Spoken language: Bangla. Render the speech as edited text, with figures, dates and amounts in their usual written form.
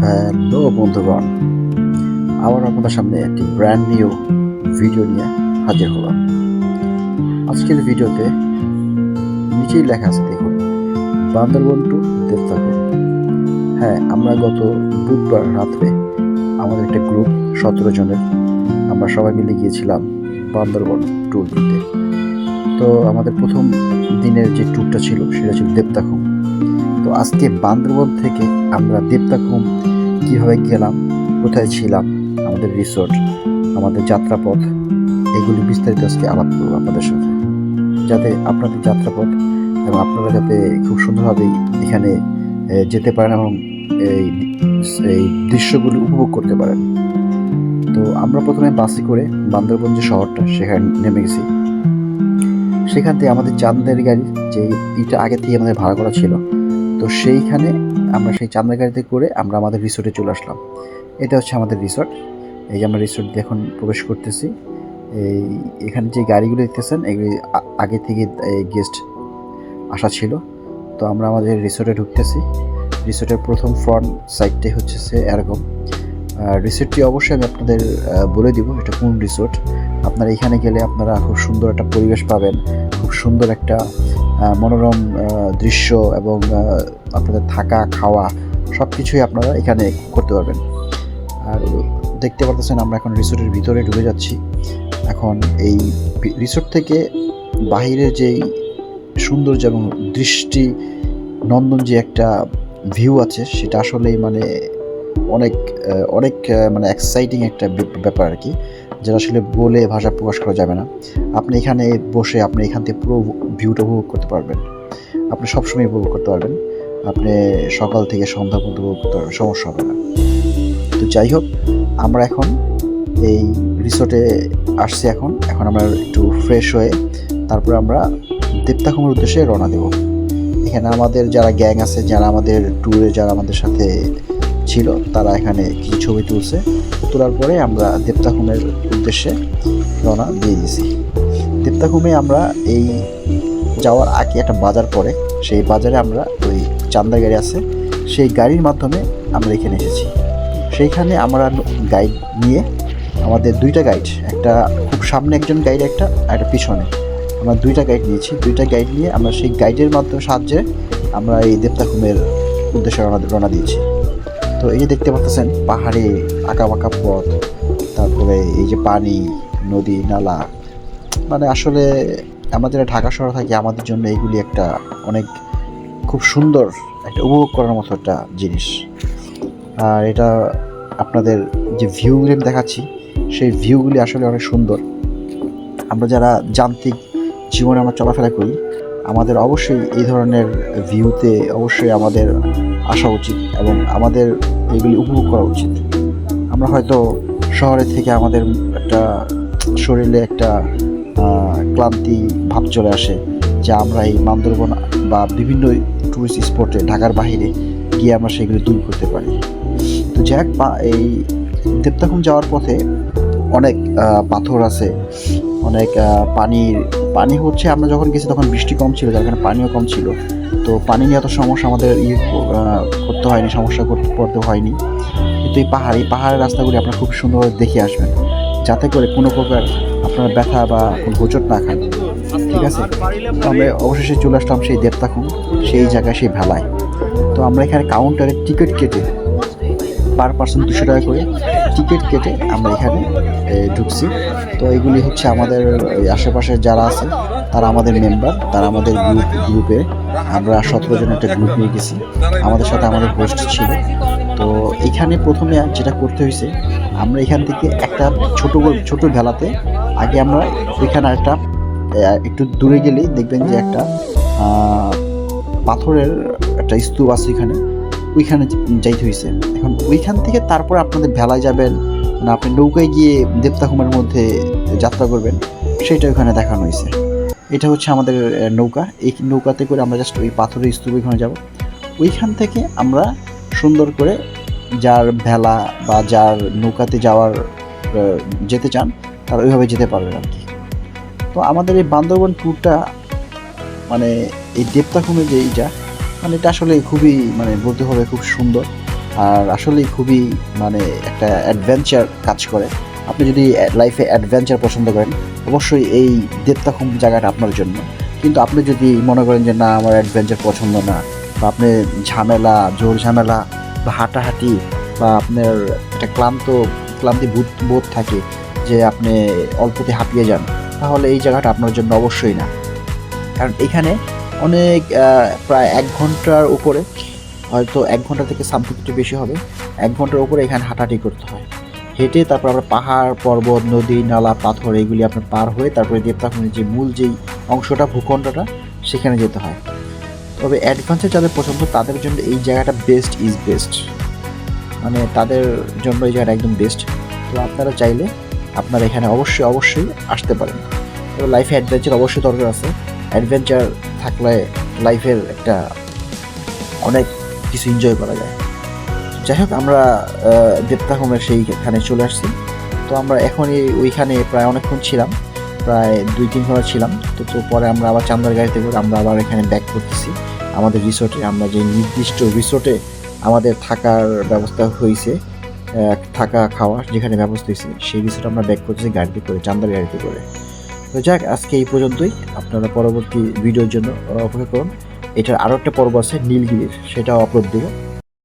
হ্যালো বন্ধুগণ, আবার আপনাদের সামনে একটি ব্র্যান্ড নিউ ভিডিও নিয়ে হাজির হলাম। আজকের ভিডিওতে নিচেই লেখা আছে, দেখুন, বান্দরবন টু দেবতাখুম। হ্যাঁ, আমরা গত বুধবার রাত্রে আমাদের একটা গ্রুপ 17 জনের আমরা সবাই মিলে গিয়েছিলাম বান্দরবন ট্যুর দিতে। তো আমাদের প্রথম দিনের যে ট্যুরটা ছিল সেটা ছিল দেবতাখুম। তো আজকে বান্দরবন থেকে আমরা দেবতাখুম কীভাবে গেলাম, কোথায় ছিলাম, আমাদের রিসোর্ট, আমাদের যাত্রাপথ, এগুলি বিস্তারিত আজকে আলাপ করবো আপনাদের সাথে, যাতে আপনাদের যাত্রাপথ এবং আপনারা যাতে খুব সুন্দরভাবে এখানে যেতে পারেন এবং এই দৃশ্যগুলি উপভোগ করতে পারেন। তো আমরা প্রথমে বাসে করে বান্দরবন যে শহরটা সেখানে নেমে গেছি। সেখান থেকে আমাদের চাঁদের গাড়ি, যে এইটা আগে থেকে আমাদের ভাড়া করা ছিল, তো সেইখানে আমরা সেই চাঁদের গাড়িতে করে আমরা আমাদের রিসোর্টে চলে আসলাম। এটা হচ্ছে আমাদের রিসোর্ট। এই যে আমরা রিসোর্ট দিয়ে এখন প্রবেশ করতেছি। এখানে যে গাড়িগুলো দেখতেছেন এগুলি আগে থেকে গেস্ট আসা ছিল। তো আমরা আমাদের রিসোর্টে ঢুকতেছি। রিসোর্টের প্রথম ফ্রন্ট সাইডটাই হচ্ছে এরকম। রিসোর্টটি অবশ্যই আমি আপনাদের বলে দিব এটা কোন রিসোর্ট। আপনারা এখানে গেলে আপনারা খুব সুন্দর একটা পরিবেশ পাবেন, খুব সুন্দর একটা মনোরম দৃশ্য এবং আপনাদের থাকা খাওয়া সব কিছুই আপনারা এখানে করতে পারবেন। আর দেখতে পারতেছেন আমরা এখন রিসোর্টের ভিতরে ঢুকে যাচ্ছি। এখন এই রিসোর্ট থেকে বাহিরের যেই সৌন্দর্য এবং দৃষ্টি নন্দন যে একটা ভিউ আছে সেটা আসলেই মানে অনেক অনেক মানে এক্সাইটিং একটা ব্যাপার আর কি, যেটা আসলে বলে ভাষা প্রকাশ করা যাবে না। আপনি এখানে বসে আপনি এখান থেকে পুরো ভিউটা উপভোগ করতে পারবেন। আপনি সবসময় উপভোগ করতে পারবেন। আপনি সকাল থেকে সন্ধ্যা পর্যন্ত উপভোগ করতে পারবেন, সমস্যা হবে না। তো যাই হোক, আমরা এখন এই রিসোর্টে আসছি। এখন আমরা একটু ফ্রেশ হয়ে তারপরে আমরা দেবতাখুমের উদ্দেশ্যে রওনা দেব। এখানে আমাদের যারা গ্যাং আছে, যারা আমাদের ট্যুরে যারা আমাদের সাথে ছিল, তারা এখানে কিছু ছবি তুলছে। তোলার পরে আমরা দেবতাখুমের উদ্দেশ্যে রওনা দিয়ে দিয়েছি। দেবতাখুমে আমরা এই যাওয়ার আগে একটা বাজার পড়ে, সেই বাজারে আমরা ওই চাঁদা গাড়ি আছে, সেই গাড়ির মাধ্যমে আমরা এখানে এসেছি। সেইখানে আমরা গাইড নিয়ে, আমাদের দুইটা গাইড, একটা খুব সামনে একজন গাইড, একটা পিছনে, আমরা দুইটা গাইড নিয়েছি। দুইটা গাইড নিয়ে আমরা সেই গাইডের মাধ্যমে সাহায্যে আমরা এই দেবতাখুমের উদ্দেশ্যে রওনা দিয়েছি। তো এই যে দেখতে পাচ্ছেন পাহাড়ে আঁকাবাঁকা পথ, তারপরে এই যে পানি, নদী, নালা, মানে আসলে আমরা যারা ঢাকা শহরে থাকি আমাদের জন্য এইগুলি একটা অনেক খুব সুন্দর একটা উপভোগ করার মতো একটা জিনিস। আর এটা আপনাদের যে ভিউগুলি আমি দেখাচ্ছি, সেই ভিউগুলি আসলে অনেক সুন্দর। আমরা যারা যান্ত্রিক জীবনে আমরা চলাফেরা করি, আমাদের অবশ্যই এই ধরনের ভিউতে অবশ্যই আমাদের আসা উচিত এবং আমাদের এগুলি উপভোগ করা উচিত। আমরা হয়তো শহরে থেকে আমাদের একটা শরীরে একটা ক্লান্তি ভাব চলে আসে, যা আমরা এই বান্দরবন বা বিভিন্ন টুরিস্ট স্পটে ঢাকার বাইরে গিয়ে আমরা সেগুলি দূর করতে পারি। তো যাক, এই দেবতাখুম যাওয়ার পথে অনেক পাথর আছে, অনেক পানি হচ্ছে। আমরা যখন গেছি তখন বৃষ্টি কম ছিল, যার কারণে পানিও কম ছিল। তো পানি নিয়ে এত সমস্যা আমাদের করতে হয়নি, সমস্যা পড়তে হয়নি। কিন্তু এই পাহাড়ের রাস্তাগুলি আপনারা খুব সুন্দরভাবে দেখে আসবেন, যাতে করে কোনো প্রকার আপনারা ব্যথা বা কোনো হোঁচট না খান। ঠিক আছে? তো আমরা অবশেষে চলে আসলাম সেই দেবতাখুম, সেই জায়গায়, সেই ভেলায়। তো আমরা এখানে কাউন্টারে টিকিট কেটে পার পার্সন 200 টাকা করে টিকিট কেটে আমরা এখানে ঢুকছি। তো এইগুলি হচ্ছে আমাদের আশেপাশে যারা আছে তারা আমাদের মেম্বার, তারা আমাদের গ্রুপে আমরা 17 জন একটা গ্রুপ নিয়ে গেছি। আমাদের সাথে আমাদের হোস্ট ছিল। তো এখানে প্রথমে যেটা করতে হয়েছে, আমরা এখান থেকে একটা ছোট ভেলাতে আগে আমরা ওইখানে একটু দূরে গেলেই দেখবেন যে একটা পাথরের একটা স্তূপ আছে, ওইখানে যাইতে হয়েছে। এখন ওইখান থেকে তারপর আপনাদের ভেলায় যাবেন না আপনি নৌকায় গিয়ে দেবতাখুমের মধ্যে যাত্রা করবেন, সেটা ওইখানে দেখানো হয়েছে। এটা হচ্ছে আমাদের নৌকা। এই নৌকাতে করে আমরা জাস্ট ওই পাথরের স্তূপ ওইখানে যাব। ওইখান থেকে আমরা সুন্দর করে যার ভেলা বা যার নৌকাতে যেতে চান তারা ওইভাবে যেতে পারবেন আর কি। তো আমাদের এই বান্দরবন ট্যুরটা মানে এই দেবতাখুমের যে এইটা, মানে এটা আসলে খুবই, মানে বলতে হবে খুব সুন্দর। আর আসলেই খুবই মানে একটা অ্যাডভেঞ্চার কাজ করে। আপনি যদি লাইফে অ্যাডভেঞ্চার পছন্দ করেন অবশ্যই এই দেবতাখুম জায়গাটা আপনার জন্য। কিন্তু আপনি যদি মনে করেন যে না আমার অ্যাডভেঞ্চার পছন্দ না, বা আপনি ঝামেলা জোর ঝামেলা বা হাঁটাহাঁটি বা আপনার একটা ক্লান্তি বোধ থাকে যে আপনি অল্পতে হাঁপিয়ে যান, তাহলে এই জায়গাটা আপনার জন্য অবশ্যই না। কারণ এখানে অনেক প্রায় ১ ঘন্টার উপরে, হয়তো ১ ঘন্টা থেকে সামথিং একটু বেশি হবে, ১ ঘন্টার উপরে এখানে হাঁটাহাঁটি করতে হয়। হেঁটে তারপর আমরা পাহাড়, পর্বত, নদী, নালা, পাথর এগুলি আপনার পার হয়ে তারপরে দেবতাখুমের যে মূল যেই অংশটা, ভূখণ্ডটা, সেখানে যেতে হয়। তবে অ্যাডভেঞ্চার যাদের পছন্দ তাদের জন্য এই জায়গাটা বেস্ট ইজ বেস্ট, মানে তাদের জন্য এই জায়গাটা একদম বেস্ট। তো আপনারা চাইলে আপনারা এখানে অবশ্যই আসতে পারেন। তবে লাইফে অ্যাডভেঞ্চার অবশ্যই দরকার আছে। অ্যাডভেঞ্চার থাকলে লাইফের একটা অনেক কিছু এনজয় করা যায়। যাই হোক, আমরা দেবতাখুমের সেইখানে চলে আসছি। তো আমরা এখনই ওইখানে প্রায় অনেকক্ষণ ছিলাম, প্রায় ২-৩ ঘন্টা ছিলাম। তো পরে আমরা আবার চান্দার গাড়িতে করে আমরা আবার এখানে ব্যাক করতেছি আমাদের রিসোর্টে। আমরা যে নির্দিষ্ট রিসোর্টে আমাদের থাকার ব্যবস্থা হয়েছে, থাকা খাওয়া যেখানে ব্যবস্থা হয়েছে, সেই রিসোর্টে আমরা ব্যাক করতেছি গাড়িতে করে, চান্দার গাড়িতে করে। তো যাক, আজকে এই পর্যন্তই। আপনারা পরবর্তী ভিডিওর জন্য অপেক্ষা করুন। এটার আরও একটা পর্ব আছে নীলগিরির, সেটাও আপলোড দেবো।